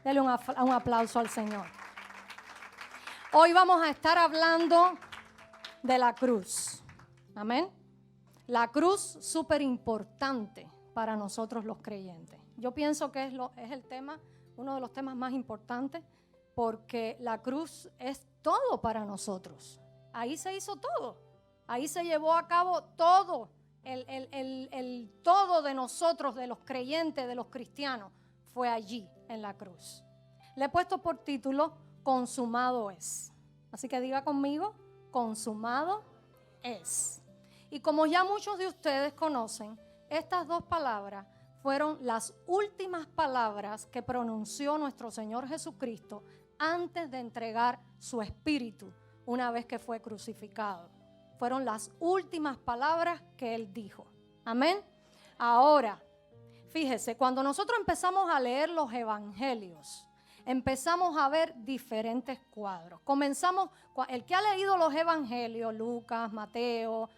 Dele un aplauso al Señor. Hoy vamos a estar hablando de la cruz. Amén. La cruz, súper importante para nosotros los creyentes. Yo pienso que es el tema, uno de los temas más importantes, porque la cruz es todo para nosotros. Ahí se hizo todo. Ahí se llevó a cabo todo, el todo de nosotros, de los creyentes, de los cristianos, fue allí en la cruz. Le he puesto por título, consumado es. Así que diga conmigo, consumado es. Y como ya muchos de ustedes conocen, estas dos palabras fueron las últimas palabras que pronunció nuestro Señor Jesucristo antes de entregar su espíritu una vez que fue crucificado. Fueron las últimas palabras que Él dijo. Amén. Ahora, fíjese, cuando nosotros empezamos a leer los evangelios, empezamos a ver diferentes cuadros. Comenzamos, el que ha leído los evangelios, Lucas, Mateo,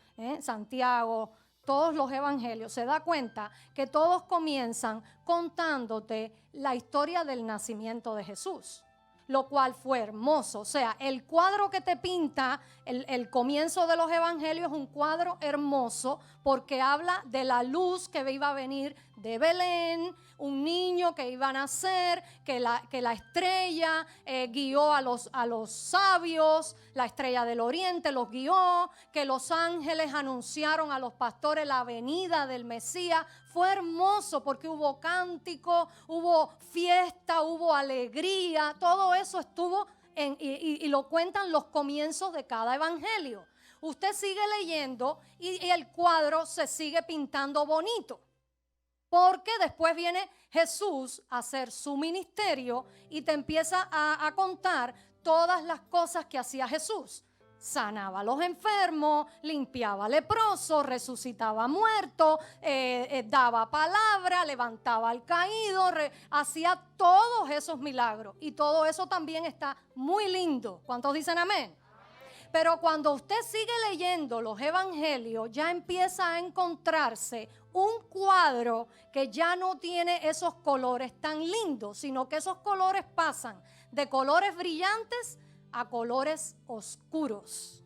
Santiago, todos los evangelios, se da cuenta que todos comienzan contándote la historia del nacimiento de Jesús, lo cual fue hermoso. O sea, el cuadro que te pinta el comienzo de los evangelios es un cuadro hermoso porque habla de la luz que iba a venir de Belén, un niño que iba a nacer, que la estrella guió a los sabios, la estrella del oriente los guió, que los ángeles anunciaron a los pastores la venida del Mesías. Fue hermoso porque hubo cántico, hubo fiesta, hubo alegría, todo eso estuvo y lo cuentan los comienzos de cada evangelio. Usted sigue leyendo y el cuadro se sigue pintando bonito. Porque después viene Jesús a hacer su ministerio y te empieza a contar todas las cosas que hacía Jesús. Sanaba a los enfermos, limpiaba leprosos, resucitaba muertos, daba palabra, levantaba al caído, hacía todos esos milagros. Y todo eso también está muy lindo. ¿Cuántos dicen amén? Pero cuando usted sigue leyendo los evangelios, ya empieza a encontrarse un cuadro que ya no tiene esos colores tan lindos, sino que esos colores pasan de colores brillantes a colores oscuros.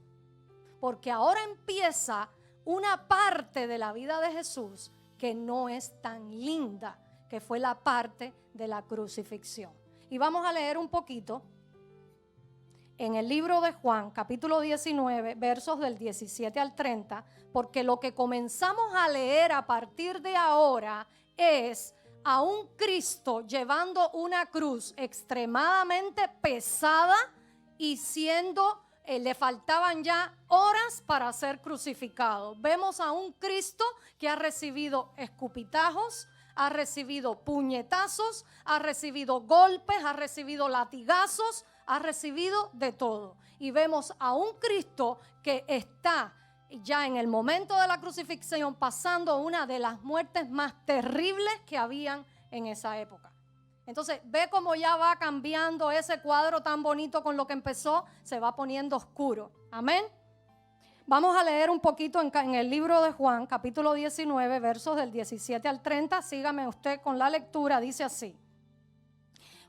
Porque ahora empieza una parte de la vida de Jesús que no es tan linda, que fue la parte de la crucifixión. Y vamos a leer un poquito en el libro de Juan, capítulo 19, versos del 17 al 30, porque lo que comenzamos a leer a partir de ahora es a un Cristo llevando una cruz extremadamente pesada y le faltaban ya horas para ser crucificado. Vemos a un Cristo que ha recibido escupitajos, ha recibido puñetazos, ha recibido golpes, ha recibido latigazos, ha recibido de todo. Y vemos a un Cristo que está ya en el momento de la crucifixión pasando una de las muertes más terribles que habían en esa época. Entonces, ve cómo ya va cambiando ese cuadro tan bonito con lo que empezó, se va poniendo oscuro. Amén. Vamos a leer un poquito en el libro de Juan, capítulo 19, versos del 17 al 30. Sígame usted con la lectura, dice así.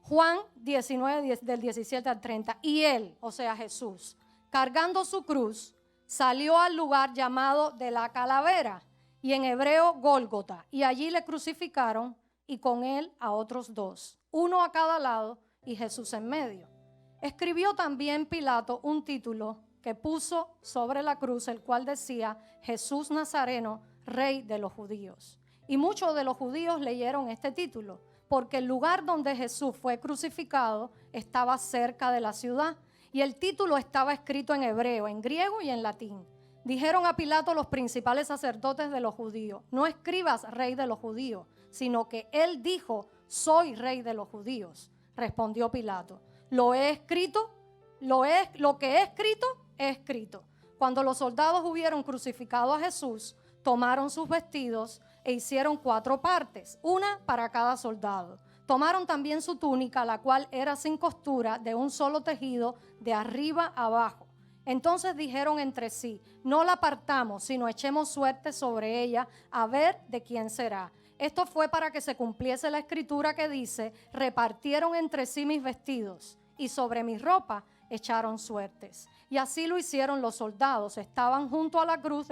Juan 19, del 17 al 30. Y él, o sea Jesús, cargando su cruz, salió al lugar llamado de la calavera, y en hebreo Gólgota, y allí le crucificaron, y con él a otros dos, uno a cada lado y Jesús en medio. Escribió también Pilato un título que puso sobre la cruz, el cual decía: Jesús Nazareno, Rey de los Judíos. Y muchos de los judíos leyeron este título, porque el lugar donde Jesús fue crucificado estaba cerca de la ciudad, y el título estaba escrito en hebreo, en griego y en latín. Dijeron a Pilato los principales sacerdotes de los judíos: no escribas Rey de los Judíos, sino que él dijo: soy Rey de los Judíos. Respondió Pilato: lo he escrito, lo que he escrito, he escrito. Cuando los soldados hubieron crucificado a Jesús, tomaron sus vestidos e hicieron 4 partes, una para cada soldado. Tomaron también su túnica, la cual era sin costura, de un solo tejido, de arriba a abajo. Entonces dijeron entre sí: no la partamos, sino echemos suerte sobre ella, a ver de quién será. Esto fue para que se cumpliese la escritura que dice: repartieron entre sí mis vestidos y sobre mi ropa echaron suertes. Y así lo hicieron los soldados. Estaban junto a la cruz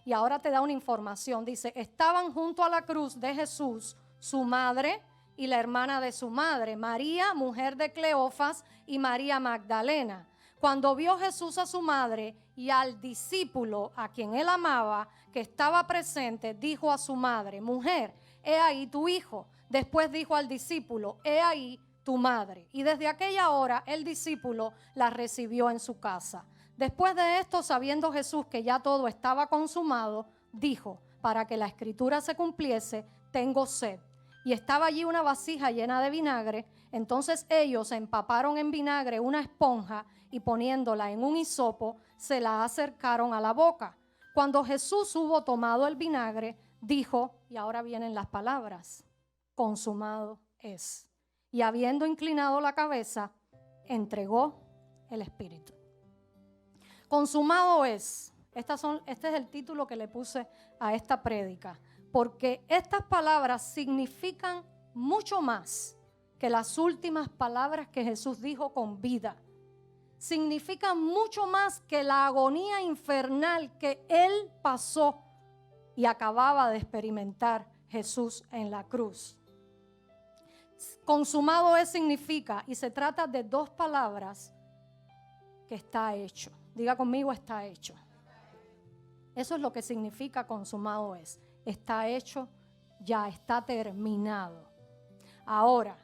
y ahora te da una información. Dice, estaban junto a la cruz de Jesús, su madre y la hermana de su madre, María, mujer de Cleofas, y María Magdalena. Cuando vio Jesús a su madre y al discípulo a quien él amaba, que estaba presente, dijo a su madre: mujer, he ahí tu hijo. Después dijo al discípulo: he ahí tu madre. Y desde aquella hora el discípulo la recibió en su casa. Después de esto, sabiendo Jesús que ya todo estaba consumado, dijo: para que la escritura se cumpliese, tengo sed. Y estaba allí una vasija llena de vinagre. Entonces ellos empaparon en vinagre una esponja y poniéndola en un hisopo, se la acercaron a la boca. Cuando Jesús hubo tomado el vinagre, dijo, y ahora vienen las palabras: consumado es. Y habiendo inclinado la cabeza, entregó el espíritu. Consumado es. Este es el título que le puse a esta prédica, porque estas palabras significan mucho más que las últimas palabras que Jesús dijo con vida. Significan mucho más que la agonía infernal que Él pasó y acababa de experimentar Jesús en la cruz. Consumado es significa, y se trata de dos palabras, que está hecho. Diga conmigo: está hecho. Eso es lo que significa consumado es. Está hecho, ya está terminado. Ahora,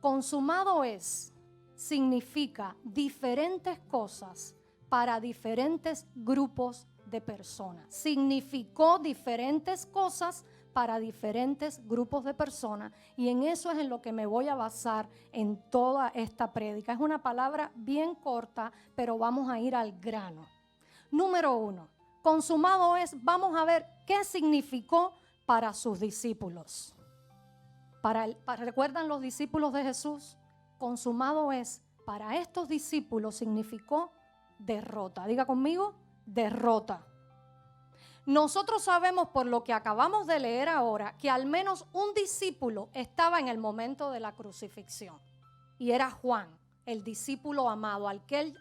consumado es significa diferentes cosas para diferentes grupos de personas. Significó diferentes cosas para diferentes grupos de personas, y en eso es en lo que me voy a basar en toda esta prédica. Es una palabra bien corta, pero vamos a ir al grano. Número 1, consumado es, vamos a ver qué significó para sus discípulos. ¿Recuerdan los discípulos de Jesús? Consumado es, para estos discípulos significó derrota. Diga conmigo: derrota. Nosotros sabemos por lo que acabamos de leer ahora que al menos un discípulo estaba en el momento de la crucifixión, y era Juan, el discípulo amado, al que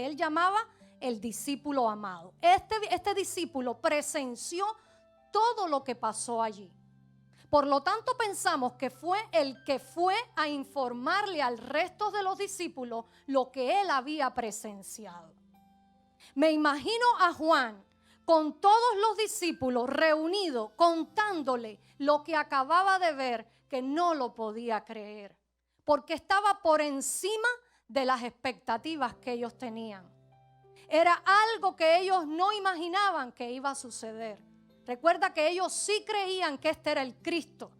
él llamaba el discípulo amado. Este discípulo presenció todo lo que pasó allí. Por lo tanto, pensamos que fue el que fue a informarle al resto de los discípulos lo que él había presenciado. Me imagino a Juan con todos los discípulos reunidos, contándole lo que acababa de ver, que no lo podía creer, porque estaba por encima de las expectativas que ellos tenían. Era algo que ellos no imaginaban que iba a suceder. Recuerda que ellos sí creían que este era el Cristo,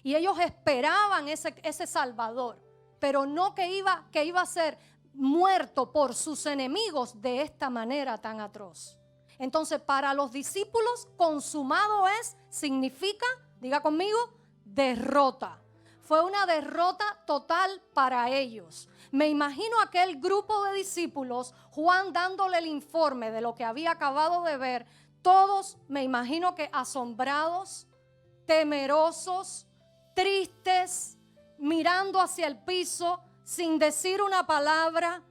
y ellos esperaban ese Salvador, pero no que iba a ser muerto por sus enemigos de esta manera tan atroz. Entonces, para los discípulos, consumado es, significa, diga conmigo, derrota. Fue una derrota total para ellos. Me imagino aquel grupo de discípulos, Juan dándole el informe de lo que había acabado de ver, todos me imagino que asombrados, temerosos, tristes, mirando hacia el piso, sin decir una palabra.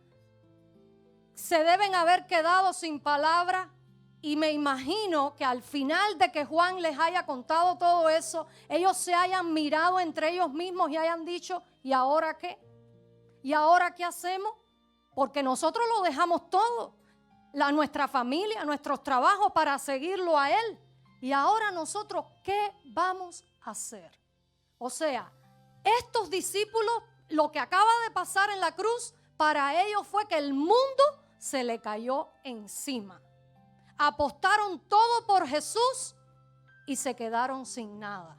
Se deben haber quedado sin palabra. Y me imagino que al final de que Juan les haya contado todo eso, ellos se hayan mirado entre ellos mismos y hayan dicho: ¿y ahora qué? ¿Y ahora qué hacemos? Porque nosotros lo dejamos todo, nuestra familia, nuestros trabajos, para seguirlo a Él. Y ahora nosotros, ¿qué vamos a hacer? O sea, estos discípulos, lo que acaba de pasar en la cruz, para ellos fue que el mundo se le cayó encima. Apostaron todo por Jesús y se quedaron sin nada.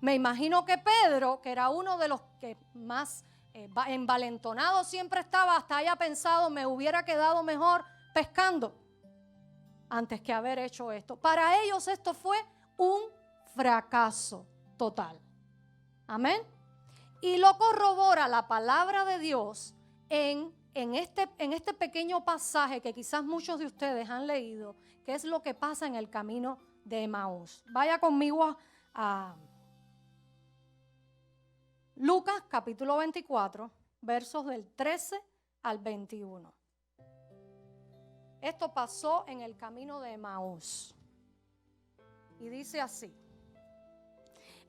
Me imagino que Pedro, que era uno de los que más envalentonado siempre estaba, hasta haya pensado: me hubiera quedado mejor pescando antes que haber hecho esto. Para ellos esto fue un fracaso total. Amén. Y lo corrobora la palabra de Dios en este pequeño pasaje que quizás muchos de ustedes han leído, que es lo que pasa en el camino de Emaús. Vaya conmigo a Lucas capítulo 24, versos del 13 al 21. Esto pasó en el camino de Emaús. Y dice así: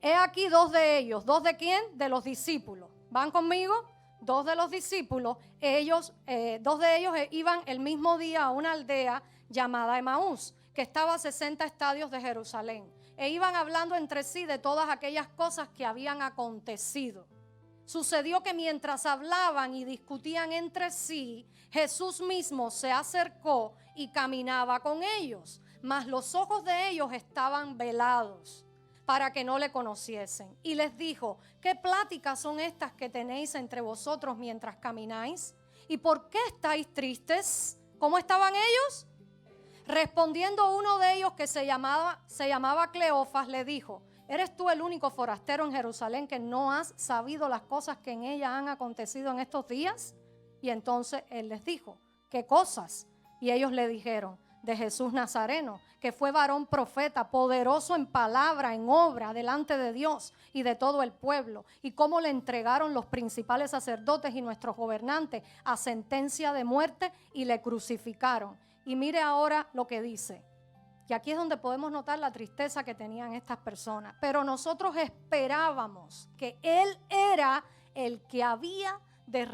he aquí dos de ellos. ¿Dos de quién? De los discípulos. ¿Van conmigo? Dos de los discípulos. Dos de ellos iban el mismo día a una aldea llamada Emaús, que estaba a 60 estadios de Jerusalén. E iban hablando entre sí de todas aquellas cosas que habían acontecido. Sucedió que mientras hablaban y discutían entre sí, Jesús mismo se acercó y caminaba con ellos, mas los ojos de ellos estaban velados para que no le conociesen. Y les dijo: ¿qué pláticas son estas que tenéis entre vosotros mientras camináis? ¿Y por qué estáis tristes? ¿Cómo estaban ellos? Respondiendo uno de ellos, que se llamaba Cleofas, le dijo: ¿eres tú el único forastero en Jerusalén que no has sabido las cosas que en ella han acontecido en estos días? Y entonces él les dijo: ¿qué cosas? Y ellos le dijeron: de Jesús Nazareno, que fue varón profeta, poderoso en palabra, en obra, delante de Dios y de todo el pueblo, y cómo le entregaron los principales sacerdotes y nuestros gobernantes a sentencia de muerte y le crucificaron. Y mire ahora lo que dice. Y aquí es donde podemos notar la tristeza que tenían estas personas. Pero nosotros esperábamos que Él era el que había de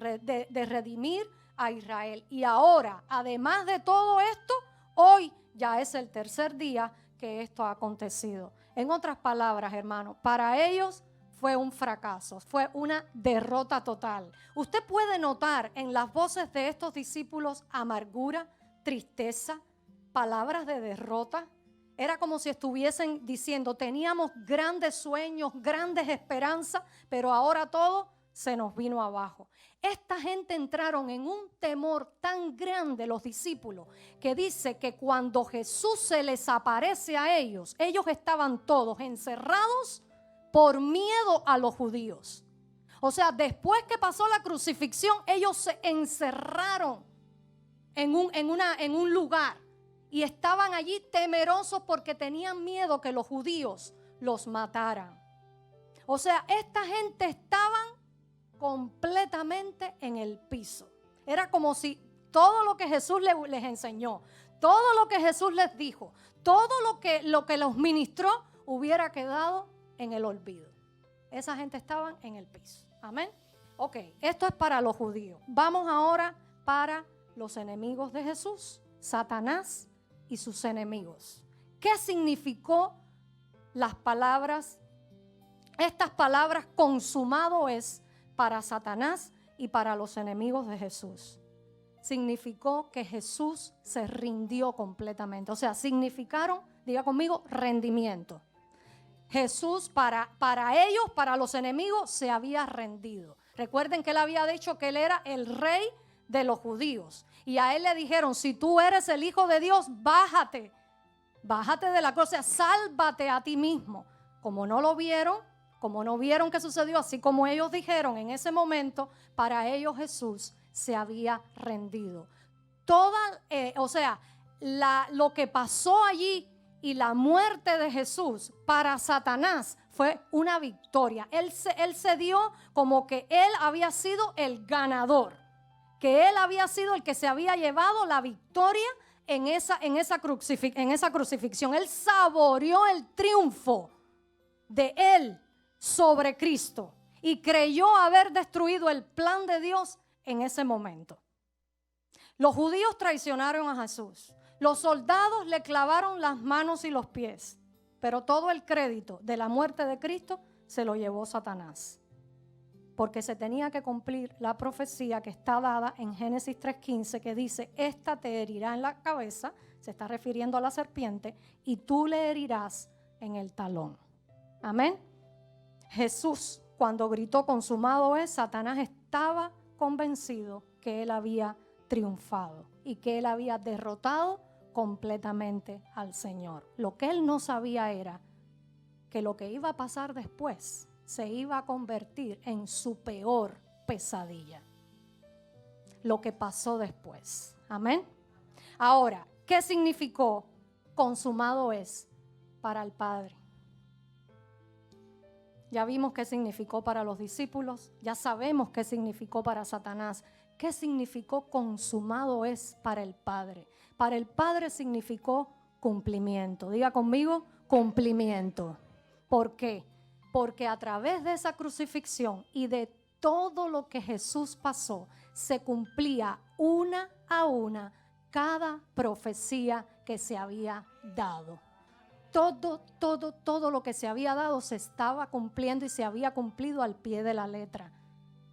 redimir a Israel. Y ahora, además de todo esto, hoy ya es el tercer día que esto ha acontecido. En otras palabras, hermanos, para ellos fue un fracaso, fue una derrota total. Usted puede notar en las voces de estos discípulos amargura, tristeza, palabras de derrota. Era como si estuviesen diciendo: teníamos grandes sueños, grandes esperanzas, pero ahora todo se nos vino abajo. Esta gente entraron en un temor tan grande, los discípulos, que dice que cuando Jesús se les aparece a ellos, ellos estaban todos encerrados por miedo a los judíos. O sea, después que pasó la crucifixión, ellos se encerraron en un lugar y estaban allí temerosos porque tenían miedo que los judíos los mataran. O sea, esta gente estaban completamente en el piso. Era como si todo lo que Jesús les enseñó, todo lo que Jesús les dijo, todo lo que los ministró hubiera quedado en el olvido. Esa gente estaba en el piso. Amén. Ok, esto es para los judíos. Vamos ahora para los enemigos de Jesús, Satanás y sus enemigos. ¿Qué significó estas palabras consumado es para Satanás y para los enemigos de Jesús? Significó que Jesús se rindió completamente. O sea, significaron, diga conmigo, rendimiento. Jesús para ellos, para los enemigos, se había rendido. Recuerden que él había dicho que él era el rey de los judíos. Y a él le dijeron: si tú eres el Hijo de Dios, bájate de la cruz, o sea, sálvate a ti mismo. Como no lo vieron, como no vieron qué sucedió, así como ellos dijeron en ese momento, para ellos Jesús se había rendido. Lo que pasó allí y la muerte de Jesús para Satanás fue una victoria. Él se dio como que él había sido el ganador, que él había sido el que se había llevado la victoria en esa crucifixión. Él saboreó el triunfo de él sobre Cristo y creyó haber destruido el plan de Dios en ese momento. Los judíos traicionaron a Jesús. Los soldados le clavaron las manos y los pies, pero todo el crédito de la muerte de Cristo se lo llevó Satanás, porque se tenía que cumplir la profecía que está dada en Génesis 3:15, que dice: esta te herirá en la cabeza, se está refiriendo a la serpiente, y tú le herirás en el talón. Amén. Jesús, cuando gritó consumado es, Satanás estaba convencido que él había triunfado y que él había derrotado completamente al Señor. Lo que él no sabía era que lo que iba a pasar después se iba a convertir en su peor pesadilla. Lo que pasó después. Amén. Ahora, ¿qué significó consumado es para el Padre? Ya vimos qué significó para los discípulos, ya sabemos qué significó para Satanás. ¿Qué significó consumado es para el Padre? Para el Padre significó cumplimiento. Diga conmigo, cumplimiento. ¿Por qué? Porque a través de esa crucifixión y de todo lo que Jesús pasó, se cumplía una a una cada profecía que se había dado. Todo lo que se había dado se estaba cumpliendo y se había cumplido al pie de la letra.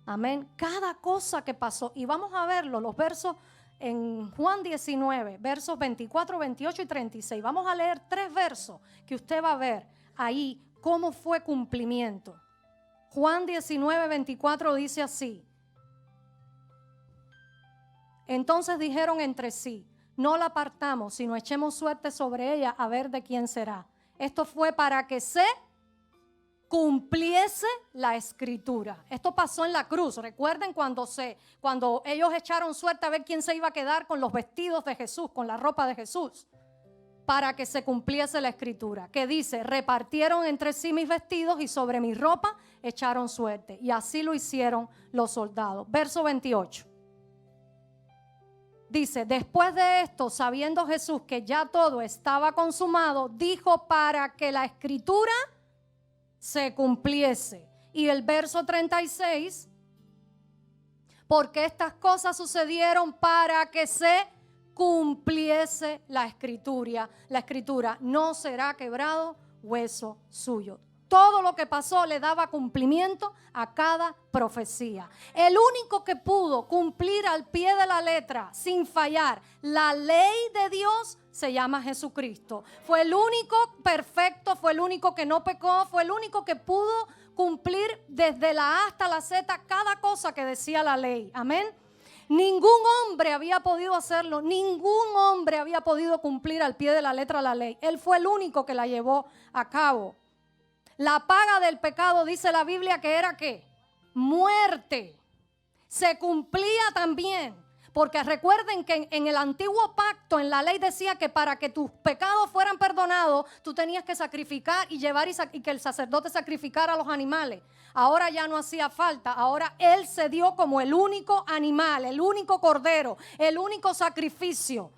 Amén. Cada cosa que pasó. Y vamos a verlo, los versos en Juan 19, versos 24, 28 y 36. Vamos a leer 3 versos que usted va a ver ahí cómo fue cumplimiento. Juan 19, 24 dice así. Entonces dijeron entre sí, no la apartamos, sino echemos suerte sobre ella a ver de quién será. Esto fue para que se cumpliese la escritura. Esto pasó en la cruz. Recuerden cuando ellos echaron suerte a ver quién se iba a quedar con los vestidos de Jesús, con la ropa de Jesús, para que se cumpliese la escritura, que dice, repartieron entre sí mis vestidos y sobre mi ropa echaron suerte. Y así lo hicieron los soldados. Verso 28. Dice, después de esto, sabiendo Jesús que ya todo estaba consumado, dijo para que la escritura se cumpliese. Y el verso 36, porque estas cosas sucedieron para que se cumpliese la escritura, no será quebrado hueso suyo. Todo lo que pasó le daba cumplimiento a cada profecía. El único que pudo cumplir al pie de la letra, sin fallar, la ley de Dios se llama Jesucristo. Fue el único perfecto, fue el único que no pecó, fue el único que pudo cumplir desde la A hasta la Z cada cosa que decía la ley. Amén. Ningún hombre había podido hacerlo, ningún hombre había podido cumplir al pie de la letra la ley. Él fue el único que la llevó a cabo. La paga del pecado, dice la Biblia, que era ¿qué? Muerte. Se cumplía también, porque recuerden que en el antiguo pacto, en la ley decía que para que tus pecados fueran perdonados, tú tenías que sacrificar y llevar y que el sacerdote sacrificara a los animales. Ahora ya no hacía falta, ahora Él se dio como el único animal, el único cordero, el único sacrificio.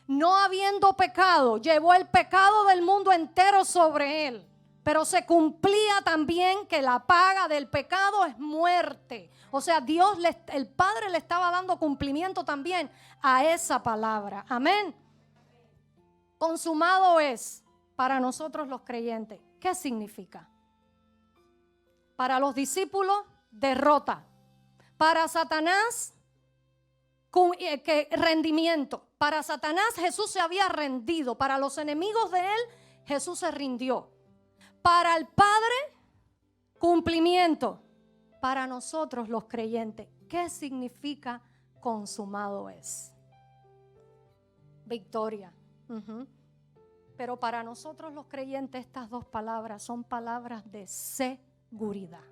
No habiendo pecado, llevó el pecado del mundo entero sobre Él. Pero se cumplía también que la paga del pecado es muerte. O sea, el Padre le estaba dando cumplimiento también a esa palabra. Amén. Consumado es para nosotros los creyentes. ¿Qué significa? Para los discípulos, derrota. Para Satanás, rendimiento. Para Satanás, Jesús se había rendido. Para los enemigos de él, Jesús se rindió. Para el Padre, cumplimiento. Para nosotros los creyentes, ¿qué significa consumado es? Victoria. Pero para nosotros los creyentes estas dos palabras son palabras de seguridad.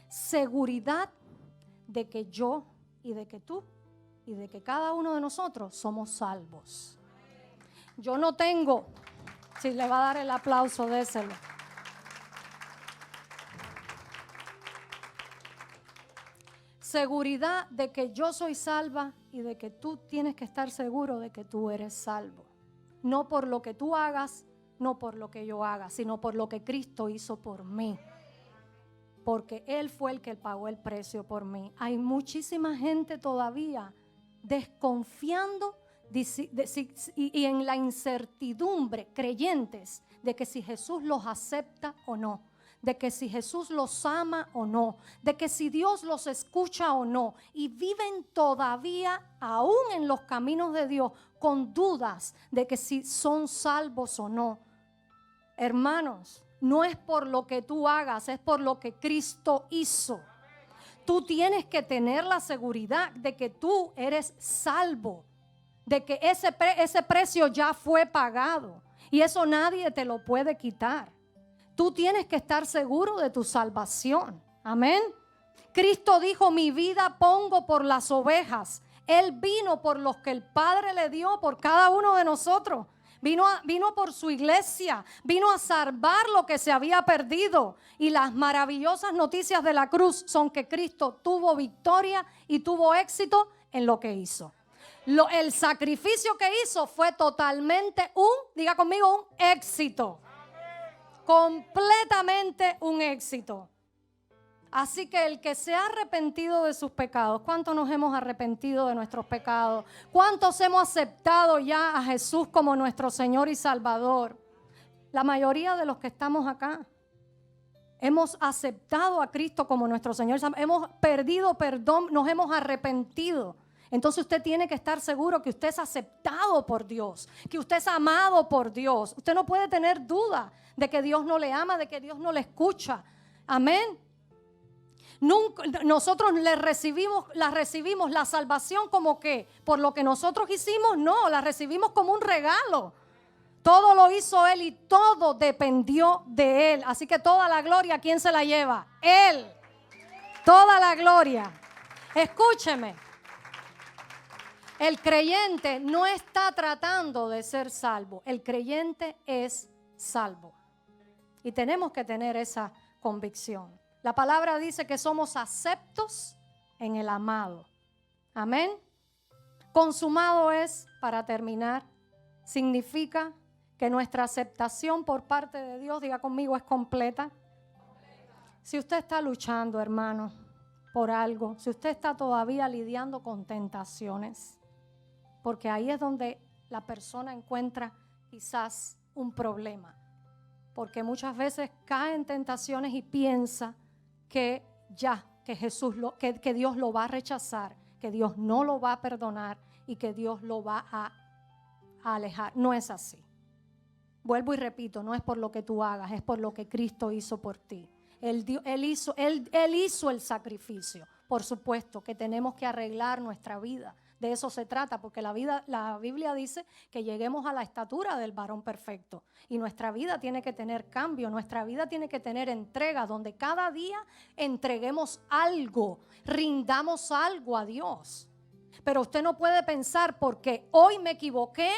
Seguridad de que yo y de que tú y de que cada uno de nosotros somos salvos. Yo no tengo... Si le va a dar el aplauso, déselo. Seguridad de que yo soy salva y de que tú tienes que estar seguro de que tú eres salvo. No por lo que tú hagas, no por lo que yo haga, sino por lo que Cristo hizo por mí. Porque Él fue el que pagó el precio por mí. Hay muchísima gente todavía desconfiando y en la incertidumbre, creyentes, de que si Jesús los acepta o no, de que si Jesús los ama o no, de que si Dios los escucha o no, y viven todavía aún en los caminos de Dios con dudas de que si son salvos o no. Hermanos, no es por lo que tú hagas, es por lo que Cristo hizo. Tú tienes que tener la seguridad de que tú eres salvo, de que ese precio ya fue pagado y eso nadie te lo puede quitar. Tú tienes que estar seguro de tu salvación. Amén. Cristo dijo, mi vida pongo por las ovejas. Él vino por los que el Padre le dio, por cada uno de nosotros. Vino por su iglesia, vino a salvar lo que se había perdido. Y las maravillosas noticias de la cruz son que Cristo tuvo victoria y tuvo éxito en lo que hizo. El sacrificio que hizo fue totalmente diga conmigo, un éxito. Completamente un éxito. Así que el que se ha arrepentido de sus pecados, ¿cuántos nos hemos arrepentido de nuestros pecados? ¿Cuántos hemos aceptado ya a Jesús como nuestro Señor y Salvador? La mayoría de los que estamos acá hemos aceptado a Cristo como nuestro Señor. Hemos pedido perdón, nos hemos arrepentido. Entonces usted tiene que estar seguro que usted es aceptado por Dios, que usted es amado por Dios. Usted no puede tener duda de que Dios no le ama, de que Dios no le escucha. Amén. Nosotros recibimos la salvación como que por lo que nosotros hicimos, no, la recibimos como un regalo. Todo lo hizo Él y todo dependió de Él. Así que toda la gloria, ¿quién se la lleva? Él. Toda la gloria. Escúcheme. El creyente no está tratando de ser salvo. El creyente es salvo. Y tenemos que tener esa convicción. La palabra dice que somos aceptos en el amado. Amén. Consumado es, para terminar, significa que nuestra aceptación por parte de Dios, diga conmigo, es completa. Si usted está luchando, hermano, por algo, si usted está todavía lidiando con tentaciones, porque ahí es donde la persona encuentra quizás un problema, porque muchas veces cae en tentaciones y piensa que que Dios lo va a rechazar, que Dios no lo va a perdonar y que Dios lo va a alejar. No es así. Vuelvo y repito, no es por lo que tú hagas, es por lo que Cristo hizo por ti. Él hizo el sacrificio. Por supuesto que tenemos que arreglar nuestra vida. De eso se trata, porque la Biblia dice que lleguemos a la estatura del varón perfecto. Y nuestra vida tiene que tener cambio, nuestra vida tiene que tener entrega, donde cada día entreguemos algo, rindamos algo a Dios. Pero usted no puede pensar porque hoy me equivoqué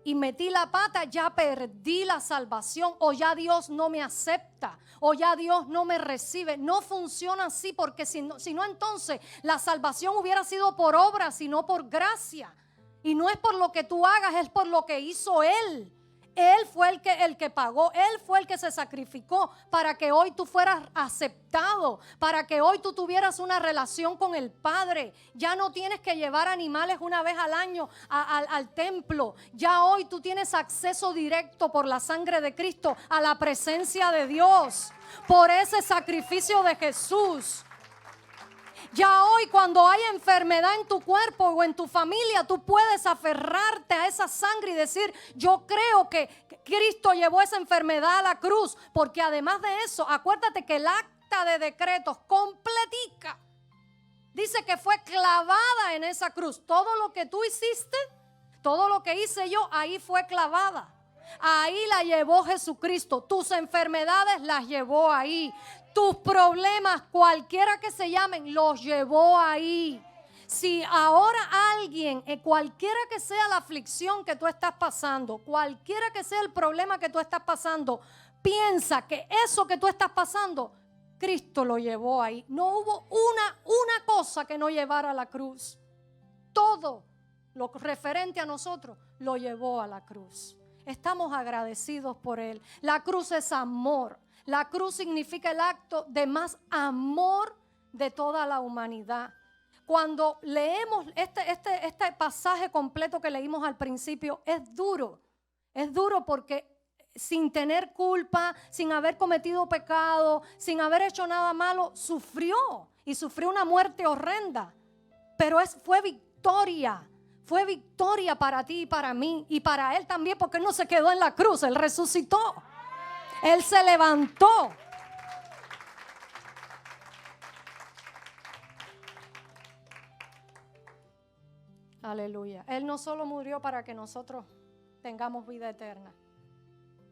y metí la pata, ya perdí la salvación, o ya Dios no me acepta, o ya Dios no me recibe. No funciona así, porque si no entonces la salvación hubiera sido por obra, sino por gracia. Y no es por lo que tú hagas, es por lo que hizo Él. Él fue el que pagó, Él fue el que se sacrificó para que hoy tú fueras aceptado, para que hoy tú tuvieras una relación con el Padre. Ya no tienes que llevar animales una vez al año al templo. Ya hoy tú tienes acceso directo por la sangre de Cristo a la presencia de Dios, por ese sacrificio de Jesús. Ya hoy, cuando hay enfermedad en tu cuerpo o en tu familia, tú puedes aferrarte a esa sangre y decir: yo creo que Cristo llevó esa enfermedad a la cruz. Porque además de eso, acuérdate que el acta de decretos completica dice que fue clavada en esa cruz. Todo lo que tú hiciste, todo lo que hice yo, ahí fue clavada. Ahí la llevó Jesucristo. Tus enfermedades las llevó ahí. Tus problemas, cualquiera que se llamen, los llevó ahí. Si ahora alguien, cualquiera que sea la aflicción que tú estás pasando, cualquiera que sea el problema que tú estás pasando, piensa que eso que tú estás pasando, Cristo lo llevó ahí. No hubo una cosa que no llevara a la cruz. Todo lo referente a nosotros lo llevó a la cruz. Estamos agradecidos por Él. La cruz es amor. La cruz significa el acto de más amor de toda la humanidad. Cuando leemos este pasaje completo que leímos al principio, es duro. Es duro porque sin tener culpa, sin haber cometido pecado, sin haber hecho nada malo, sufrió. Y sufrió una muerte horrenda. Pero fue victoria. Fue victoria para ti y para mí. Y para Él también, porque Él no se quedó en la cruz. Él resucitó. Él se levantó. Aleluya. Él no solo murió para que nosotros tengamos vida eterna,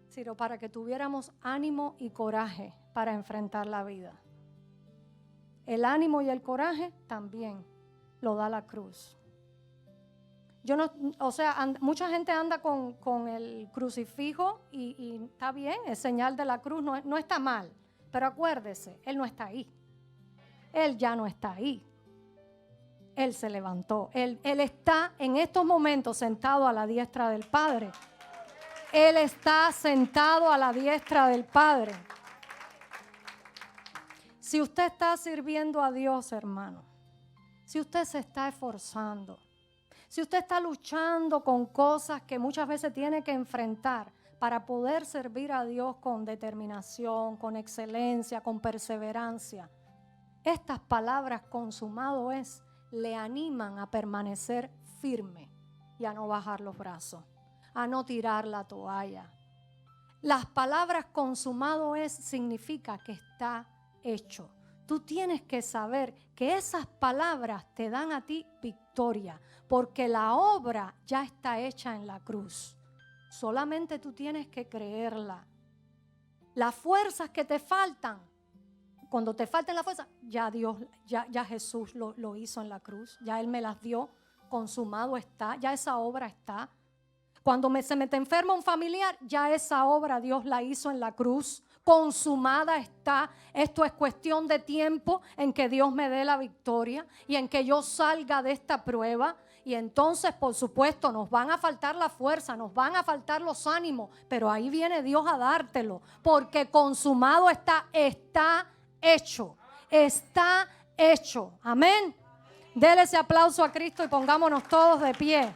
sino para que tuviéramos ánimo y coraje para enfrentar la vida. El ánimo y el coraje también lo da la cruz. Yo no, o sea, mucha gente anda con el crucifijo y está bien, es señal de la cruz, no está mal. Pero acuérdese, Él no está ahí. Él ya no está ahí. Él se levantó. Él está en estos momentos sentado a la diestra del Padre. Él está sentado a la diestra del Padre. Si usted está sirviendo a Dios, hermano, si usted se está esforzando, si usted está luchando con cosas que muchas veces tiene que enfrentar para poder servir a Dios con determinación, con excelencia, con perseverancia, estas palabras consumado es, le animan a permanecer firme y a no bajar los brazos, a no tirar la toalla. Las palabras consumado es significa que está hecho. Tú tienes que saber que esas palabras te dan a ti victoria, porque la obra ya está hecha en la cruz. Solamente tú tienes que creerla. Las fuerzas que te faltan, cuando te falten las fuerzas, ya Dios, ya Jesús lo hizo en la cruz, ya Él me las dio, consumado está, ya esa obra está. Cuando se me te enferma un familiar, ya esa obra Dios la hizo en la cruz, consumada está. Esto es cuestión de tiempo en que Dios me dé la victoria y en que yo salga de esta prueba. Y entonces, por supuesto, nos van a faltar la fuerza, nos van a faltar los ánimos, pero ahí viene Dios a dártelo, porque consumado está hecho, está hecho. Amén. Dele ese aplauso a Cristo y pongámonos todos de pie.